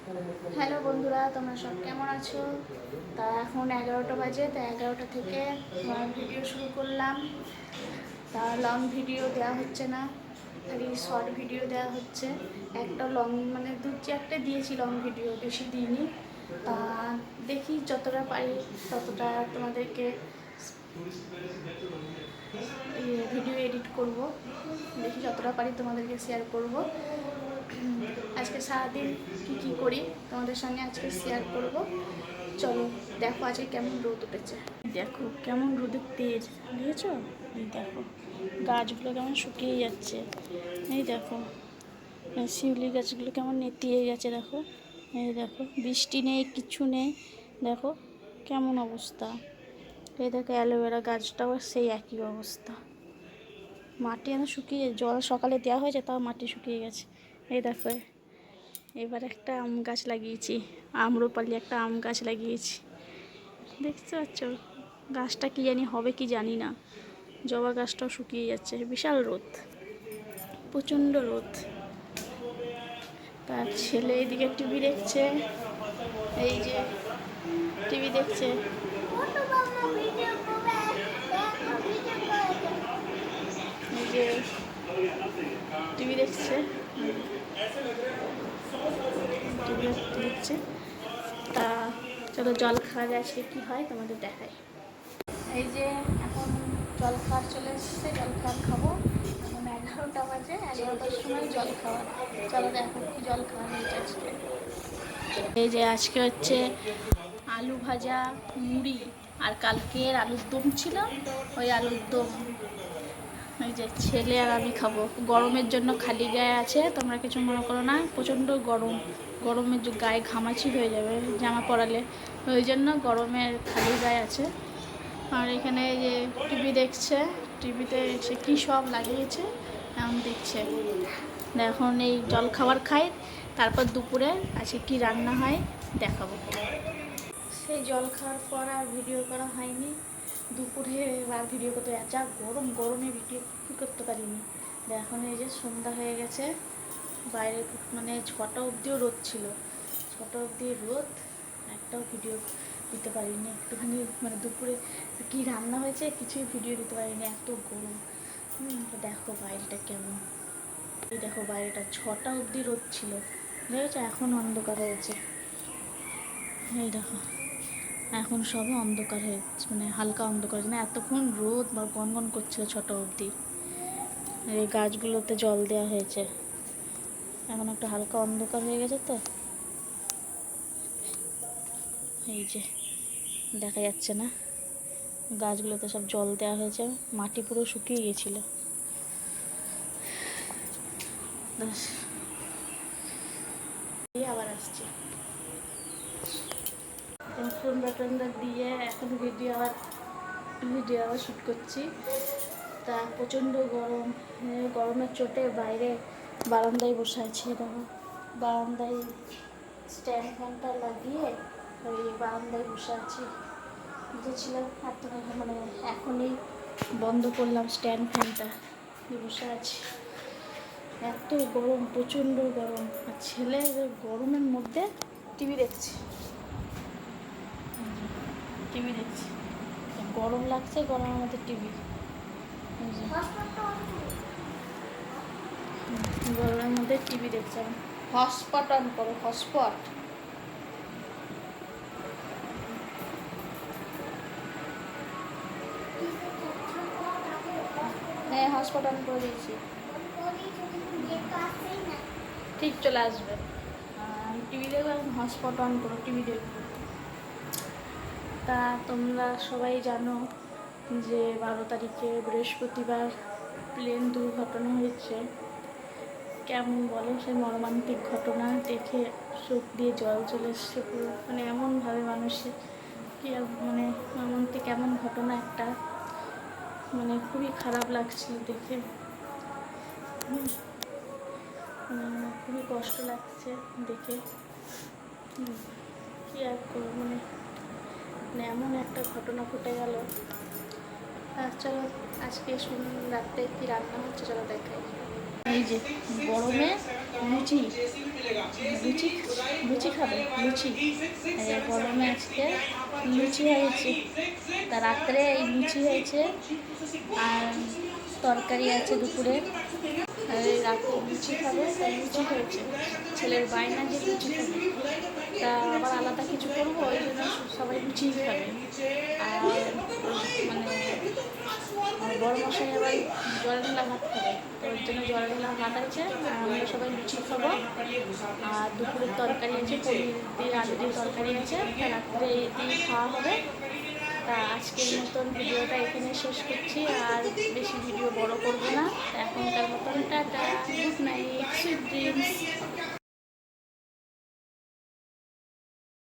Hello বন্ধুরা, তোমরা সব কেমন আছো? তা এখন 11টা বাজে, তা 11টা থেকে ভিডিও শুরু করলাম। তা লং ভিডিও দেওয়া হচ্ছে না, খালি শর্ট ভিডিও দেওয়া হচ্ছে। একটা লং মানে 2-4টে দিয়েছি লং ভিডিও, বেশি দিইনি। তা দেখি যতটা পারি ততটা তোমাদেরকে ভিডিও এডিট করব, দেখি যতটা পারি তোমাদেরকে শেয়ার করব। আজকে সারাদিন কী করি তোমাদের সঙ্গে আজকে শেয়ার করব। চলো দেখো আজকে কেমন রোদ উঠেছে, দেখো কেমন রোদের তেজ, বুঝেছো? এই দেখো গাছগুলো কেমন শুকিয়ে যাচ্ছে, এই দেখো শিউলি গাছগুলো কেমন নেতিয়ে গেছে, দেখো এই দেখো বৃষ্টি নেই, কিছু নেই, দেখো কেমন অবস্থা। এই দেখো অ্যালোভেরা গাছটাও সেই একই অবস্থা, মাটি এত শুকিয়ে, জল সকালে দেওয়া হয়েছে তাও মাটি শুকিয়ে গেছে। এই দেখো এবার একটা আম গাছ লাগিয়েছি, আম্রপালি একটা আম গাছ লাগিয়েছি, দেখতে পাচ্ছ? গাছটা কি জানি হবে কি জানি না। জবা গাছটাও শুকিয়ে যাচ্ছে, বিশাল রোদ, প্রচণ্ড রোদ। তার ছেলে এদিকে টিভি দেখছে, এই যে টিভি দেখছে, এই যে টিভি দেখছে, টিভি দেখছে। তা চলো জল খাওয়া যায়, আজকে কী হয় তোমাদের দেখায়। এই যে এখন জল খাওয়ার চলে এসছে, জল খাওয়ার খাবো। এখন 11টা বাজে, 11টার সময় জল খাওয়া। চলো দেখো কি জল খাওয়া হয়েছে আজকে। এই যে আজকে হচ্ছে আলু ভাজা, মুড়ি, আর কালকের আলুর দম ছিল, ওই আলুর দম। এই যে ছেলে আর আমি খাবো, গরমের জন্য খালি গায়ে আছে, তোমরা কিছু মনে করো না, প্রচণ্ড গরম, গরমের গায়ে ঘামাচি হয়ে যাবে জামা পরালে, ওই জন্য গরমের খালি গায়ে আছে। আর এখানে এই যে টিভি দেখছে, টিভিতে সে কী সব লাগিয়েছে এখন দেখছে। এখন এই জল খাবার খাই, তারপর দুপুরে আজকে কি রান্না হয় দেখাবো। সেই জল খাওয়ার পর আর ভিডিও করা হয়নি, দুপুরে আর ভিডিও করতে যা গরম, গরমে ভিডিও করতে পারিনি। এখন এই যে সন্ধ্যা হয়ে গেছে, বাইরে মানে 6টা অবধিও রোদ ছিল, 6টা অবধি রোদ, একটাও ভিডিও দিতে পারিনি। একটুখানি মানে দুপুরে কী রান্না হয়েছে কিছুই ভিডিও দিতে পারিনি, এত গরম। দেখো বাইরেটা কেমন, এই দেখো বাইরেটা 6টা অবধি রোদ ছিল, দেখেছো? এখন অন্ধকার হয়েছে, এই দেখো এখন সবে অন্ধকার হয়েছে, মানে হালকা অন্ধকার, না এতক্ষণ রোদ বা গনগন করছিল 6টা অবধি। এই গাছগুলোতে জল দেওয়া হয়েছে, এখন একটু হালকা অন্ধকার হয়ে গেছে, তো এই যে দেখা যাচ্ছে না, গাছগুলোতে সব জল দেওয়া হয়েছে, মাটি পুরো শুকিয়ে গেছিলো। আবার আসছি, সন্ধ্যা টন্ধ্যা দিয়ে এখন ভিডিও আবার শ্যুট করছি। তা প্রচণ্ড গরম, গরমের চোটে বাইরে বারান্দায় বসে আছি, দেখো বারান্দায় স্ট্যান্ড ফ্যানটা লাগিয়ে ওই বারান্দায় বসে আছি, বুঝেছিলাম এত মানে এখনই বন্ধ করলাম স্ট্যান্ড ফ্যানটা, বসে আছি। এত গরম, প্রচণ্ড গরম, আর ছেলে গরমের মধ্যে টিভি দেখছে, গরম লাগছে, গরমের মধ্যে টিভি, গরমের মধ্যে টিভি দেখছে। হটস্পট অন করো, হটস্পট। হ্যাঁ হটস্পট অন করে দিয়েছি, ঠিক চলে আসবে। টিভি দেখবো, এখন হটস্পট অন করো, টিভি দেখবো। তা তোমরা সবাই জানো যে 12 তারিখে বৃহস্পতিবার প্লেন দুর্ঘটনা হয়েছে। কেমন বলো, সেই মর্মান্তিক ঘটনা দেখে চোখ দিয়ে জল চলে এসছে পুরো, মানে এমনভাবে মানুষের কি মানে মর্মান্তিক এমন ঘটনা একটা, মানে খুবই খারাপ লাগছে দেখে, খুবই কষ্ট লাগছে দেখে। কী আর করবো, মানে এমন একটা ঘটনা ঘটে গেল। চলো আজকে রাত্রে কি রান্না হচ্ছে চলো দেখাই। এই যে গরমে লুচি, লুচি লুচি খাবে লুচি, গরমে আজকে লুচি হয়েছে, তা রাত্রে এই লুচি হয়েছে আর তরকারি আছে দুপুরে, রাত্রে লুচি খাবে তাই লুচি হয়েছে। ছেলের বায়না যে লুচি খাবে, তা আবার আলাদা কিছু করবো, ওই জন্য সবাই লুচিই খাবে। আর মানে আমার বড় মশাই আবার জলঢালা ভাত খাবে, তো ওর জন্য জলঢালা ভাত আছে আর আমরা সবাই লুচি খাবো। আর দুপুরের তরকারি আছে, পনির দিয়ে আলু দিয়ে তরকারি আছে, তা রাত্রে দিয়ে খাওয়া হবে। তা আজকের মতন ভিডিওটা এখানে শেষ করছি, আর বেশি ভিডিও বড় করবো না। এখনকার মতন tata, good night, sweet dreams.